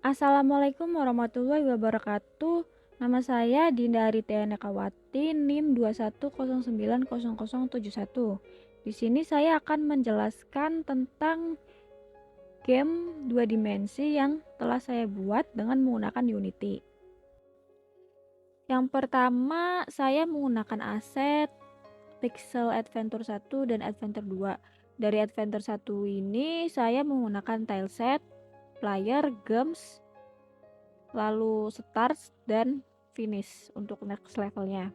Assalamualaikum warahmatullahi wabarakatuh. Nama saya Dinda Aritianekawati, NIM 210900071. Di sini saya akan menjelaskan tentang game dua dimensi yang telah saya buat dengan menggunakan Unity. Yang pertama, saya menggunakan aset Pixel Adventure 1 dan Adventure 2. Dari Adventure 1 ini saya menggunakan tileset, player, gems, lalu start dan finish untuk next levelnya.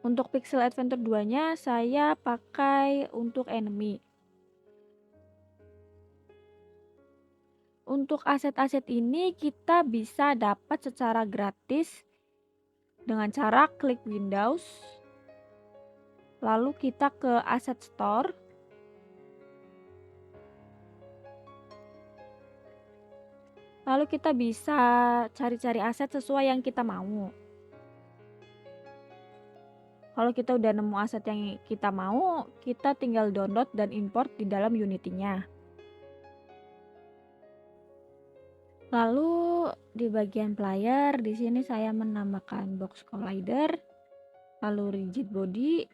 Untuk Pixel Adventure 2 nya saya pakai untuk enemy. Untuk aset-aset ini kita bisa dapat secara gratis dengan cara klik Windows, lalu kita ke Asset Store, lalu kita bisa cari-cari aset sesuai yang kita mau. Kalau kita udah nemu aset yang kita mau, kita tinggal download dan import di dalam Unity-nya. Lalu di bagian player, di sini saya menambahkan box collider, lalu rigid body,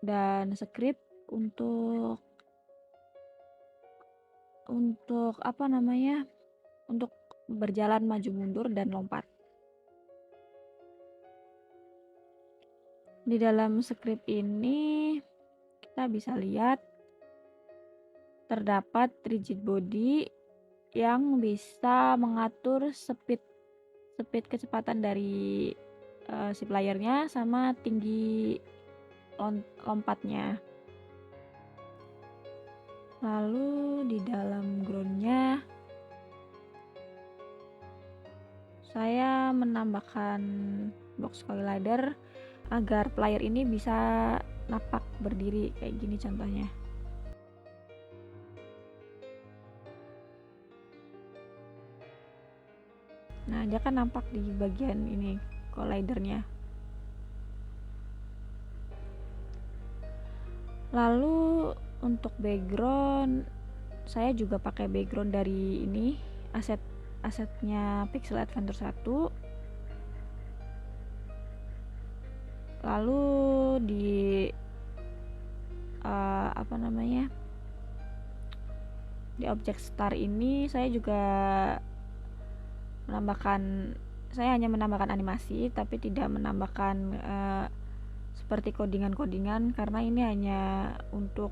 dan script untuk apa namanya? Untuk berjalan maju mundur dan lompat. Di dalam script ini kita bisa lihat terdapat rigid body yang bisa mengatur speed kecepatan dari si playernya sama tinggi lompatnya. Lalu di dalam groundnya saya menambahkan box collider agar player ini bisa napak berdiri kayak gini contohnya. Nah, dia kan nampak di bagian ini collidernya. Lalu untuk background saya juga pakai background dari ini asetnya Pixel Adventure 1. Lalu di di objek star ini saya hanya menambahkan animasi tapi tidak menambahkan seperti codingan karena ini hanya untuk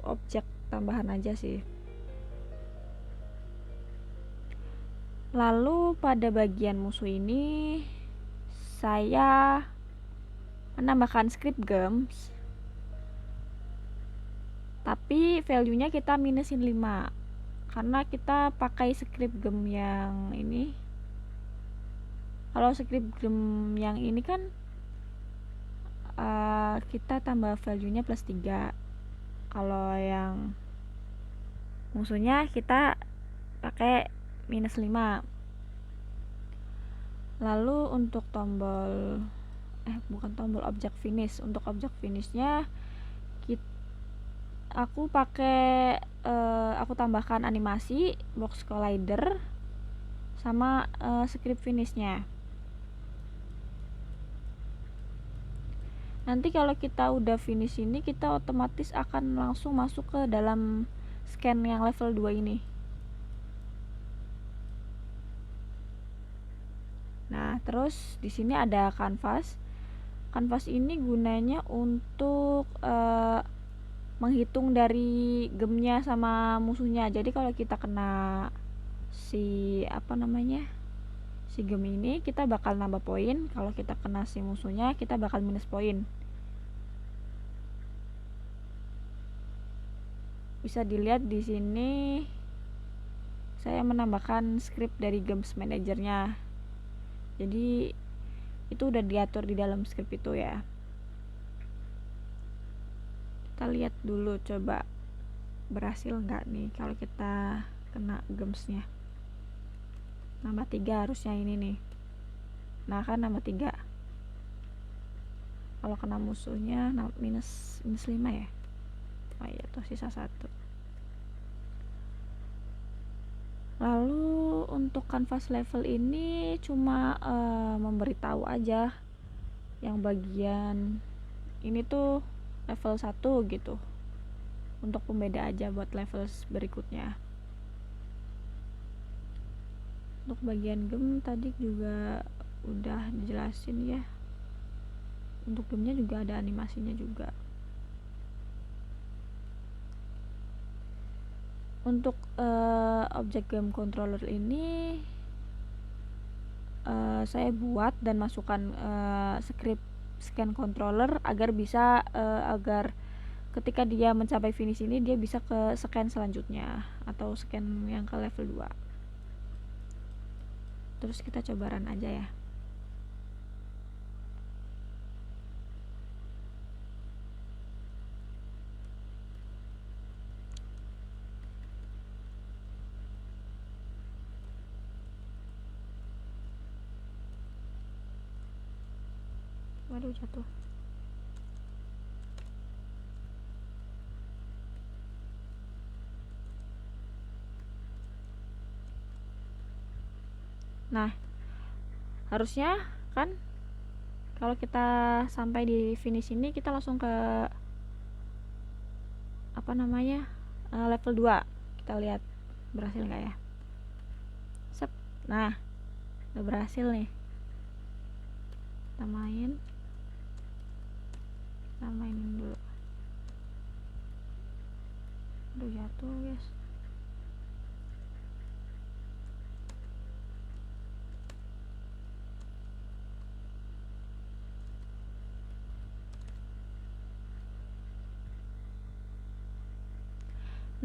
objek tambahan aja sih. Lalu pada bagian musuh ini saya menambahkan script gems, tapi value-nya kita minusin 5 karena kita pakai script gem yang ini. Kalau script gem yang ini kan kita tambah value-nya plus 3. Kalau yang musuhnya kita pakai minus 5. Lalu untuk objek finish. Untuk objek finishnya aku tambahkan animasi, box collider, sama script finishnya. Nanti kalau kita udah finish ini, kita otomatis akan langsung masuk ke dalam scan yang level 2 ini. Nah, terus di sini ada canvas. Canvas ini gunanya untuk menghitung dari gemnya sama musuhnya. Jadi kalau kita kena si gem ini, kita bakal nambah poin. Kalau kita kena si musuhnya, kita bakal minus poin. Bisa dilihat di sini saya menambahkan script dari games manajernya. Jadi itu udah diatur di dalam script itu ya. Kita lihat dulu coba berhasil nggak nih kalau kita kena gemsnya. Nambah 3 harusnya ini nih. Nah kan nambah 3. Kalau kena musuhnya minus 5 ya. Oh iya tuh sisa 1. Lalu untuk canvas level ini cuma memberitahu aja yang bagian ini tuh level 1 gitu, untuk pembeda aja buat level berikutnya. Untuk bagian gem tadi juga udah dijelasin ya, untuk gemnya juga ada animasinya juga. Untuk objek game controller ini saya buat dan masukkan script scan controller agar bisa agar ketika dia mencapai finish ini dia bisa ke scan selanjutnya atau scan yang ke level 2. Terus kita coba run aja ya. Waduh, jatuh. Nah, harusnya kan kalau kita sampai di finish ini kita langsung ke apa namanya level 2. Kita lihat berhasil nggak ya. Sep. Nah, udah berhasil nih. Kita mainin dulu. Aduh, jatuh guys.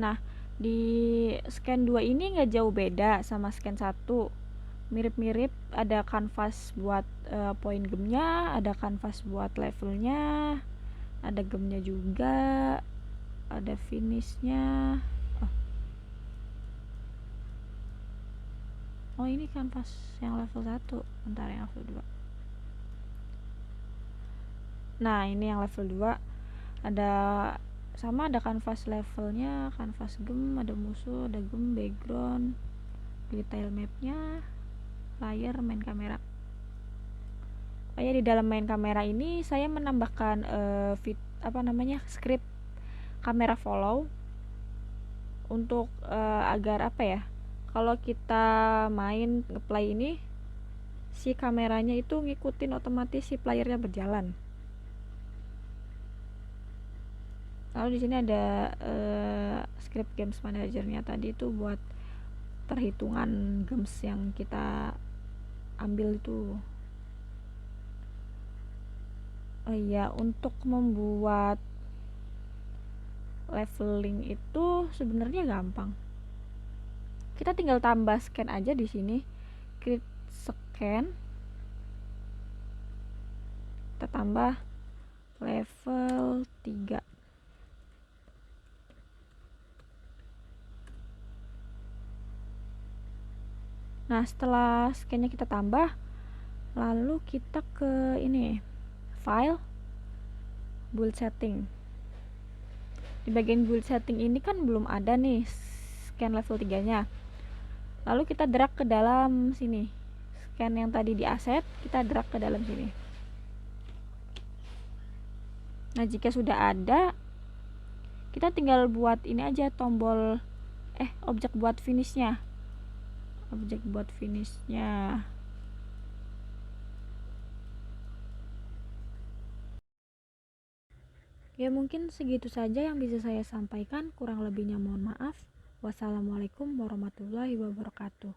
Nah, di scan 2 ini nggak jauh beda sama scan 1. Mirip-mirip, ada kanvas buat poin gemnya, ada kanvas buat levelnya, ada gemnya juga, ada finishnya. Oh ini kanvas yang level 1, bentar yang level 2. Nah ini yang level 2, ada sama, ada kanvas levelnya, kanvas gem, ada musuh, ada gem, background, detail mapnya, layar, main kamera. Oh ya, di dalam main kamera ini saya menambahkan script kamera follow untuk agar apa ya, kalau kita main ngeplay ini si kameranya itu ngikutin otomatis si playernya berjalan. Lalu di sini ada script games manajernya tadi itu buat perhitungan games yang kita ambil itu. Oh iya, untuk membuat leveling itu sebenarnya gampang. Kita tinggal tambah scan aja di sini. Klik scan. Kita tambah level 3. Nah, setelah scan-nya kita tambah, lalu kita ke ini, file, build setting. Di bagian build setting ini kan belum ada nih scan level 3-nya. Lalu kita drag ke dalam sini. Scan yang tadi di asset, kita drag ke dalam sini. Nah, jika sudah ada, kita tinggal buat ini aja tombol objek buat finishnya. Objek buat finishnya. Ya mungkin segitu saja yang bisa saya sampaikan, kurang lebihnya mohon maaf. Wassalamualaikum warahmatullahi wabarakatuh.